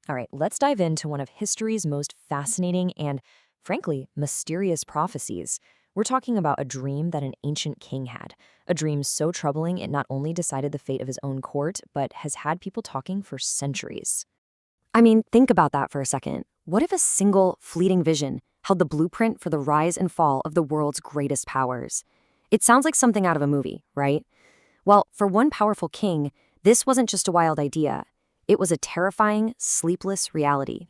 All right, let's dive into one of history's most fascinating and, frankly, mysterious prophecies. We're talking about a dream that an ancient king had. A dream so troubling it not only decided the fate of his own court, but has had people talking for centuries. I mean, think about that for a second. What if a single, fleeting vision held the blueprint for the rise and fall of the world's greatest powers? It sounds like something out of a movie, right? Well, for one powerful king, this wasn't just a wild idea. It was a terrifying, sleepless reality.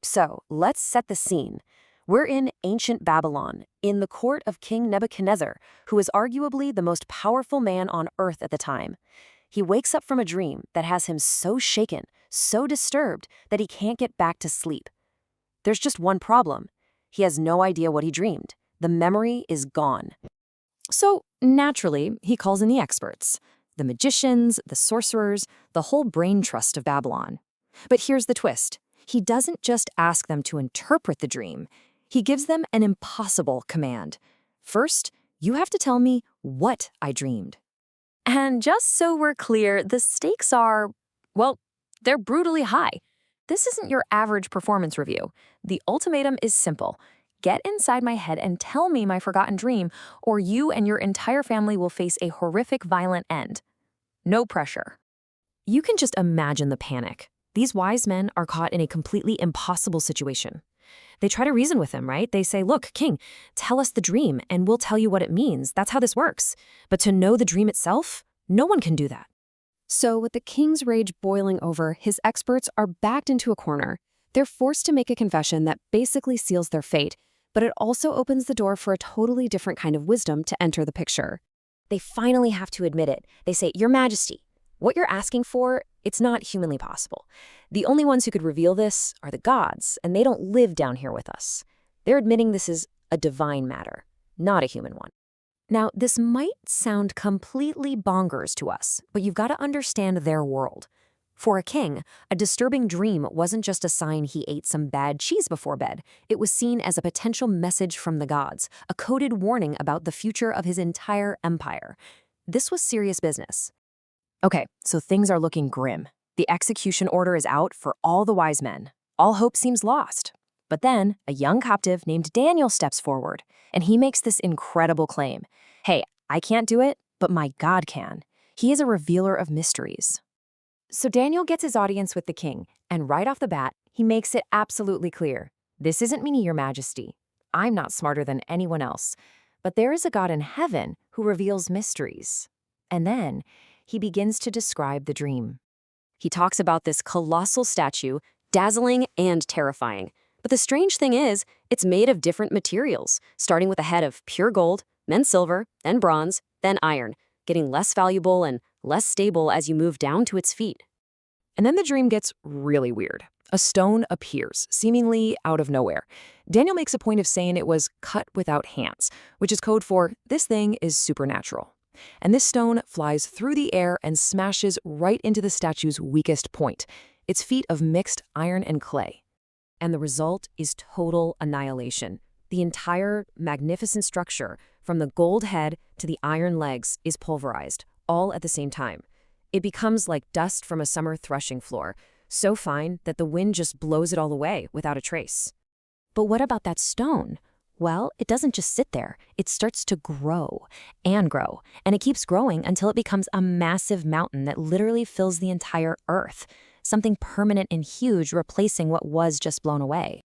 So, let's set the scene. We're in ancient Babylon, in the court of King Nebuchadnezzar, who is arguably the most powerful man on earth at the time. He wakes up from a dream that has him so shaken, so disturbed, that he can't get back to sleep. There's just one problem. He has no idea what he dreamed. The memory is gone. So, naturally, he calls in the experts. The magicians, the sorcerers, the whole brain trust of Babylon. But here's the twist. He doesn't just ask them to interpret the dream. He gives them an impossible command. First, you have to tell me what I dreamed. And just so we're clear, the stakes are, well, they're brutally high. This isn't your average performance review. The ultimatum is simple. Get inside my head and tell me my forgotten dream, or you and your entire family will face a horrific, violent end. No pressure. You can just imagine the panic. These wise men are caught in a completely impossible situation. They try to reason with him, right? They say, look, king, tell us the dream and we'll tell you what it means. That's how this works. But to know the dream itself, no one can do that. So with the king's rage boiling over, his experts are backed into a corner. They're forced to make a confession that basically seals their fate, but it also opens the door for a totally different kind of wisdom to enter the picture. They finally have to admit it. They say, Your Majesty, what you're asking for, it's not humanly possible. The only ones who could reveal this are the gods, and they don't live down here with us. They're admitting this is a divine matter, not a human one. Now, this might sound completely bonkers to us, but you've got to understand their world. For a king, a disturbing dream wasn't just a sign he ate some bad cheese before bed. It was seen as a potential message from the gods, a coded warning about the future of his entire empire. This was serious business. Okay, so things are looking grim. The execution order is out for all the wise men. All hope seems lost. But then, a young captive named Daniel steps forward, and he makes this incredible claim. Hey, I can't do it, but my God can. He is a revealer of mysteries. So Daniel gets his audience with the king, and right off the bat, he makes it absolutely clear. This isn't me, Your Majesty. I'm not smarter than anyone else. But there is a God in heaven who reveals mysteries. And then, he begins to describe the dream. He talks about this colossal statue, dazzling and terrifying. But the strange thing is, it's made of different materials, starting with a head of pure gold, then silver, then bronze, then iron, getting less valuable and less stable as you move down to its feet. And then the dream gets really weird. A stone appears, seemingly out of nowhere. Daniel makes a point of saying it was cut without hands, which is code for this thing is supernatural. And this stone flies through the air and smashes right into the statue's weakest point, its feet of mixed iron and clay. And the result is total annihilation. The entire magnificent structure, from the gold head to the iron legs, is pulverized, all at the same time. It becomes like dust from a summer threshing floor, so fine that the wind just blows it all away without a trace. But what about that stone? Well, it doesn't just sit there. It starts to grow, and it keeps growing until it becomes a massive mountain that literally fills the entire earth, something permanent and huge replacing what was just blown away.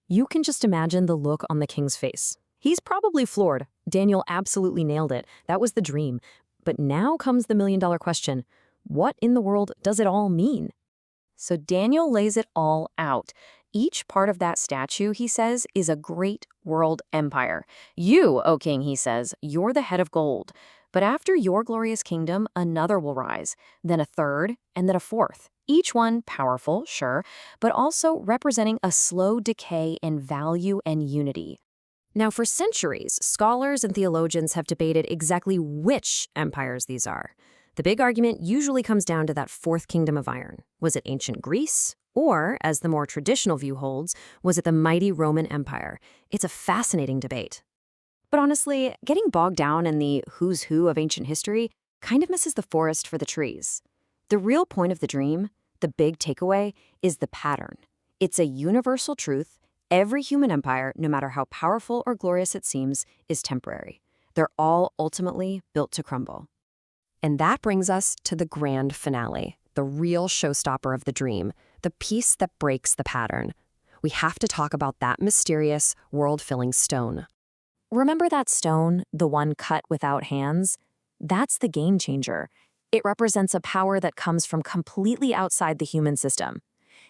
You can just imagine the look on the king's face. He's probably floored. Daniel absolutely nailed it. That was the dream. But now comes the million-dollar question. What in the world does it all mean? So Daniel lays it all out. Each part of that statue, he says, is a great world empire. You, O king, he says, you're the head of gold. But after your glorious kingdom, another will rise, then a third, and then a fourth. Each one powerful, sure, but also representing a slow decay in value and unity. Now, for centuries, scholars and theologians have debated exactly which empires these are. The big argument usually comes down to that fourth kingdom of iron. Was it ancient Greece? Or, as the more traditional view holds, was it the mighty Roman Empire? It's a fascinating debate. But honestly, getting bogged down in the who's who of ancient history kind of misses the forest for the trees. The real point of the dream, The big takeaway is the pattern. It's a universal truth. Every human empire, no matter how powerful or glorious it seems, is temporary. They're all ultimately built to crumble. And that brings us to the grand finale, the real showstopper of the dream, the piece that breaks the pattern. We have to talk about that mysterious, world-filling stone. Remember that stone, the one cut without hands? That's the game changer. It represents a power that comes from completely outside the human system.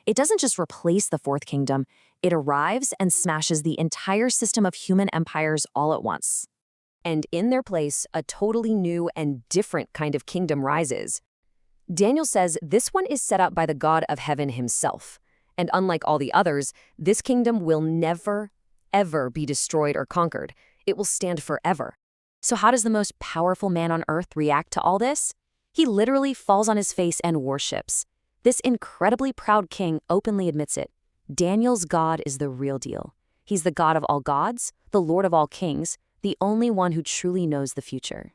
It doesn't just replace the Fourth Kingdom, it arrives and smashes the entire system of human empires all at once. And in their place, a totally new and different kind of kingdom rises. Daniel says this one is set up by the God of heaven himself. And unlike all the others, this kingdom will never, ever be destroyed or conquered. It will stand forever. So how does the most powerful man on earth react to all this? He literally falls on his face and worships. This incredibly proud king openly admits it. Daniel's God is the real deal. He's the God of all gods, the Lord of all kings, the only one who truly knows the future.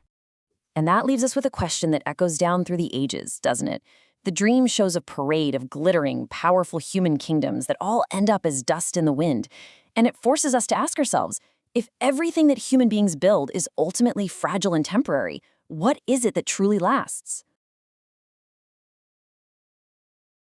And that leaves us with a question that echoes down through the ages, doesn't it? The dream shows a parade of glittering, powerful human kingdoms that all end up as dust in the wind. And it forces us to ask ourselves, if everything that human beings build is ultimately fragile and temporary, what is it that truly lasts?